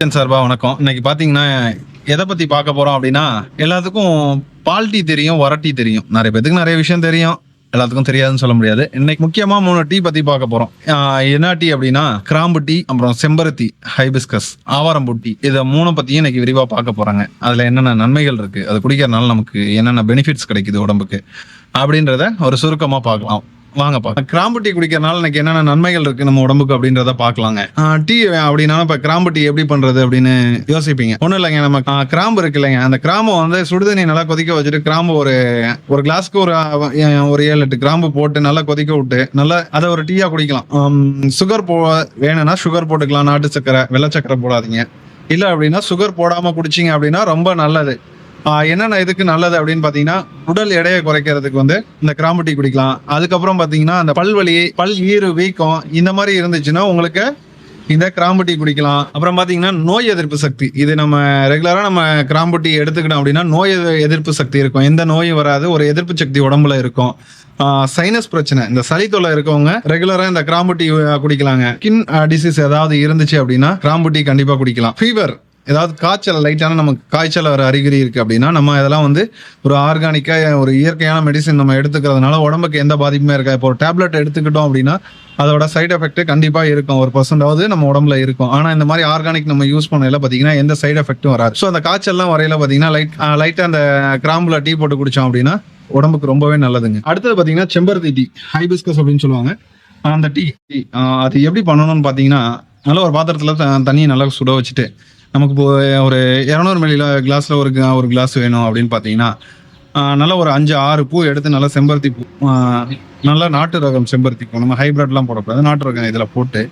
சார்பா வணக்கம். இன்னைக்கு பாத்தீங்கன்னா எதை பத்தி பார்க்க போறோம் அப்படின்னா, எல்லாத்துக்கும் பால் டீ தெரியும், வர டீ தெரியும். நிறைய பேத்துக்கு நிறைய விஷயம் தெரியும். எல்லாத்துக்கும் தெரியாதுன்னு சொல்ல முடியாது. இன்னைக்கு முக்கியமா 3 டீ பத்தி பார்க்க போறோம். என்ன டீ அப்படின்னா, கிராம்பு டீ, அப்புறம் செம்பருத்தி, ஹைபிஸ்கஸ், ஆவாரம்பூ டீ. இதை 3 பத்தியும் இன்னைக்கு விரிவா பார்க்க போறாங்க. அதுல என்னென்ன நன்மைகள் இருக்கு, அது குடிக்கிறதுனால நமக்கு என்னென்ன பெனிஃபிட்ஸ் கிடைக்குது உடம்புக்கு அப்படின்றத ஒரு சுருக்கமா பார்க்கலாம். வாங்க பார்க்கலாம். கிராம்பு டீ குடிக்கிறதுனால எனக்கு என்னென்ன நன்மைகள் இருக்கு நம்ம உடம்புக்கு அப்படின்றத பார்க்கலாங்க. டீ அப்படின்னா இப்ப கிராம்பு டீ எப்படி பண்றது அப்படின்னு யோசிப்பீங்க. ஒண்ணும் இல்லைங்க, நம்ம கிராம்பு இருக்கு இல்லைங்க, அந்த கிராம்பை வந்து சுடுதண்ணி நல்லா கொதிக்க வச்சுட்டு கிராம்பு ஒரு கிளாஸ்க்கு ஒரு 7-8 கிராம்பு போட்டு நல்லா கொதிக்க விட்டு நல்லா அதை ஒரு டீயா குடிக்கலாம். சுகர் வேணும்னா சுகர் போட்டுக்கலாம், நாட்டு சக்கரை, வெள்ளை சக்கரை போடாதீங்க. இல்ல அப்படின்னா சுகர் போடாம குடிச்சிங்க அப்படின்னா ரொம்ப நல்லது. என்னென்ன இதுக்கு நல்லது அப்படின்னு பாத்தீங்கன்னா, உடல் எடையை குறைக்கிறதுக்கு வந்து இந்த கிராம்பு டீ குடிக்கலாம். அதுக்கப்புறம் பாத்தீங்கன்னா, அந்த பல்வலி, பல் ஈறு வீக்கம் இந்த மாதிரி இருந்துச்சுன்னா உங்களுக்கு இந்த கிராம்பு டீ குடிக்கலாம். அப்புறம் பாத்தீங்கன்னா, நோய் எதிர்ப்பு சக்தி. இது நம்ம ரெகுலரா நம்ம கிராம்பு டீ எடுத்துக்கிட்டோம் அப்படின்னா நோய் எதிர்ப்பு சக்தி இருக்கும், எந்த நோயும் வராது, ஒரு எதிர்ப்பு சக்தி உடம்புல இருக்கும். சைனஸ் பிரச்சனை, இந்த சளி தொல்லை இருக்கவங்க ரெகுலரா இந்த கிராம்பு டீ குடிக்கலாங்க. ஸ்கின் டிசீஸ் ஏதாவது இருந்துச்சு அப்படின்னா கிராம்பு டீ கண்டிப்பா குடிக்கலாம். ஃபீவர், ஏதாவது காய்ச்சல், லைட்டான நமக்கு காய்ச்சல் வர அறிகுறி இருக்கு அப்படின்னா நம்ம இதெல்லாம் வந்து ஒரு ஆர்கானிக்கா ஒரு இயற்கையான மெடிசின் நம்ம எடுத்துக்கிறதுனால உடம்புக்கு எந்த பாதிப்புமே இருக்காது. இப்போ ஒரு டேப்லெட் எடுத்துக்கிட்டோம் அப்படின்னா அதோட சைடு எஃபெக்ட் கண்டிப்பா இருக்கும், 1% நம்ம உடம்புல இருக்கும். ஆனா இந்த மாதிரி ஆர்கானிக் நம்ம யூஸ் பண்ணல பாத்தீங்கன்னா எந்த சைடு எஃபெக்டும் வராது. ஸோ அந்த காய்ச்சல்லாம் வரையில பாத்தீங்கன்னா லைட்டா அந்த கிராம்புல டீ போட்டு குடிச்சோம் அப்படின்னா உடம்புக்கு ரொம்பவே நல்லதுங்க. அடுத்தது பாத்தீங்கன்னா செம்பருத்தி டீ, ஹைபிஸ்கஸ் அப்படின்னு சொல்லுவாங்க. அந்த டீ அது எப்படி பண்ணணும்னு பாத்தீங்கன்னா, நல்ல ஒரு பாத்திரத்துல தண்ணியை நல்லா சுட வச்சுட்டு, நமக்கு இப்போ ஒரு 200 மில்லி கிளாஸ்ல ஒரு கிளாஸ் வேணும் அப்படின்னு பார்த்தீங்கன்னா, நல்லா ஒரு 5-6 பூ எடுத்து நல்லா செம்பருத்தி பூ, நல்லா நாட்டு ரகம் செம்பருத்தி பூ, நம்ம ஹைப்ரிட்லாம் போடக்கூடாது, நாட்டு ரகம் இதில் போட்டு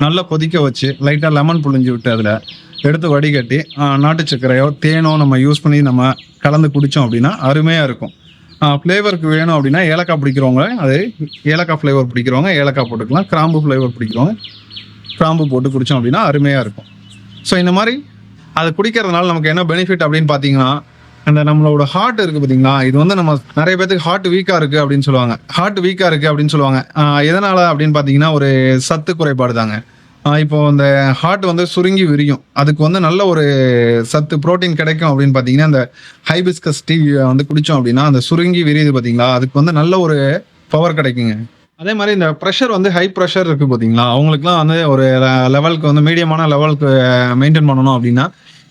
நல்லா கொதிக்க வச்சு லைட்டாக லெமன் புழிஞ்சு விட்டு அதில் எடுத்து வடிகட்டி நாட்டு சர்க்கரையோ தேனோ நம்ம யூஸ் பண்ணி நம்ம கலந்து குடித்தோம் அப்படின்னா அருமையாக இருக்கும். ஃப்ளேவருக்கு வேணும் அப்படின்னா ஏலக்காய் பிடிக்கிறவங்க அது ஏலக்காய் ஃப்ளேவர் பிடிக்கிறவங்க ஏலக்காய் போட்டுக்கலாம், கிராம்பு ஃப்ளேவர் பிடிக்கிறவங்க கிராம்பு போட்டு குடித்தோம் அப்படின்னா அருமையாக இருக்கும். ஸோ இந்த மாதிரி அது குடிக்கிறதுனால நமக்கு என்ன பெனிஃபிட் அப்படின்னு பார்த்தீங்கன்னா, அந்த நம்மளோட ஹார்ட் இருக்குது பார்த்தீங்களா, இது வந்து நம்ம நிறைய பேருக்கு ஹார்ட் வீக்காக இருக்குது அப்படின்னு சொல்லுவாங்க. எதனால் அப்படின்னு பார்த்தீங்கன்னா, ஒரு சத்து குறைபாடு தாங்க. இப்போ அந்த ஹார்ட் வந்து சுருங்கி விரியும், அதுக்கு வந்து நல்ல ஒரு சத்து புரோட்டீன் கிடைக்கும் அப்படின்னு பார்த்தீங்கன்னா, அந்த ஹைபிஸ்கஸ் டீ வந்து குடித்தோம் அப்படின்னா அந்த சுருங்கி விரியுது பார்த்தீங்களா, அதுக்கு வந்து நல்ல ஒரு பவர் கிடைக்குங்க. அதே மாதிரி இந்த ப்ரெஷர் வந்து ஹை ப்ரெஷர் இருக்குது பார்த்தீங்களா, அவங்களுக்குலாம் வந்து ஒரு லெவலுக்கு வந்து மீடியமான லெவலுக்கு மெயின்டைன் பண்ணணும் அப்படின்னா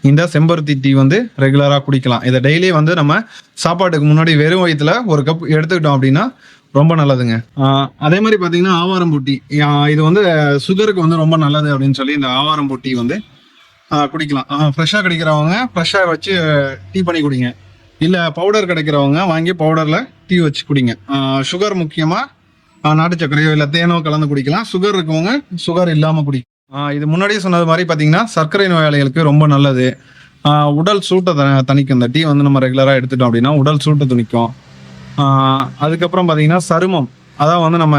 இந்த செம்பருத்தி டீ வந்து ரெகுலராக குடிக்கலாம். இதை டெய்லி வந்து நம்ம சாப்பாட்டுக்கு முன்னாடி வெறும் வயிற்றுல ஒரு கப் எடுத்துக்கிட்டோம் அப்படின்னா ரொம்ப நல்லதுங்க. அதே மாதிரி பார்த்தீங்கன்னா ஆவாரம்பூ டீ, இது வந்து சுகருக்கு வந்து ரொம்ப நல்லது அப்படின்னு சொல்லி இந்த ஆவாரம்பூ டீ வந்து குடிக்கலாம். ஃப்ரெஷ்ஷாக கிடைக்கிறவங்க ஃப்ரெஷ்ஷாக வச்சு டீ பண்ணி குடிங்க. இல்லை பவுடர் கிடைக்கிறவங்க வாங்கி பவுடரில் டீ வச்சு குடிங்க. சுகர் முக்கியமாக நாட்டு சர்க்கரையோ இல்லை தேனோ கலந்து குடிக்கலாம். சுகர் இருக்கவங்க சுகர் இல்லாமல் குடிக்கலாம். இது முன்னாடியே சொன்னது மாதிரி பார்த்தீங்கன்னா சர்க்கரை நோயாளிகளுக்கு ரொம்ப நல்லது. உடல் சூட்டை தணிக்கும். இந்த டீ வந்து நம்ம ரெகுலராக எடுத்துட்டோம் அப்படின்னா உடல் சூட்டை துணிக்கும். அதுக்கப்புறம் பார்த்தீங்கன்னா சருமம், அதான் வந்து நம்ம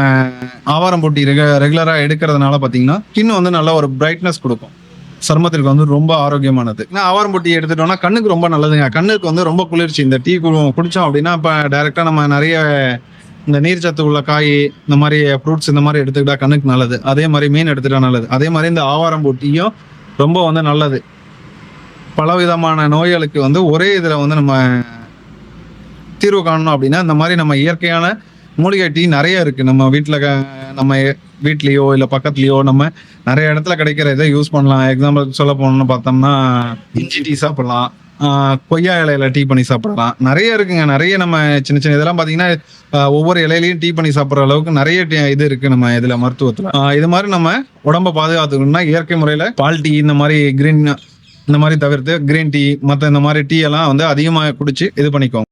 ஆவாரம்பூ டீ ரெகுலராக எடுக்கிறதுனால பார்த்தீங்கன்னா ஸ்கின் வந்து நல்ல ஒரு பிரைட்னஸ் கொடுக்கும், சருமத்திற்கு வந்து ரொம்ப ஆரோக்கியமானது. ஆவாரம்பூ டீ எடுத்துட்டோம்னா கண்ணுக்கு ரொம்ப நல்லதுங்க. கண்ணுக்கு வந்து ரொம்ப குளிர்ச்சி. இந்த டீ குடித்தோம் அப்படின்னா இப்போ டைரெக்டாக நம்ம நிறைய இந்த நீர்ச்சத்து உள்ள காய், இந்த மாதிரி ஃப்ரூட்ஸ் இந்த மாதிரி எடுத்துக்கிட்டா கண்ணுக்கு நல்லது. அதே மாதிரி மீன் எடுத்துக்கிட்டா நல்லது. அதே மாதிரி இந்த ஆவாரம்பூ டீயும் ரொம்ப வந்து நல்லது. பலவிதமான நோய்களுக்கு வந்து ஒரே இதில் வந்து நம்ம தீர்வு காணணும் அப்படின்னா இந்த மாதிரி நம்ம இயற்கையான மூலிகை டீ நிறைய இருக்குது. நம்ம வீட்லேயோ இல்லை பக்கத்துலேயோ நம்ம நிறைய இடத்துல கிடைக்கிற இதை யூஸ் பண்ணலாம். எக்ஸாம்பிள் சொல்ல போனோம்னு பார்த்தோம்னா இஞ்சி டீ சாப்பிடலாம், கொய்யா இலையில டீ பண்ணி சாப்பிடலாம். நிறைய இருக்குங்க. நிறைய நம்ம சின்ன சின்ன இதெல்லாம் பார்த்தீங்கன்னா ஒவ்வொரு இலையிலையும் டீ பண்ணி சாப்பிட்ற அளவுக்கு நிறைய இது இருக்கு நம்ம இதுல மருத்துவத்துல. இது மாதிரி நம்ம உடம்ப பாதுகாத்துக்கணும்னா இயற்கை முறையில பால் டீ இந்த மாதிரி தவிர்த்து கிரீன் டீ மற்ற இந்த மாதிரி டீ எல்லாம் வந்து அதிகமாக குடிச்சு இது பண்ணிக்கோங்க.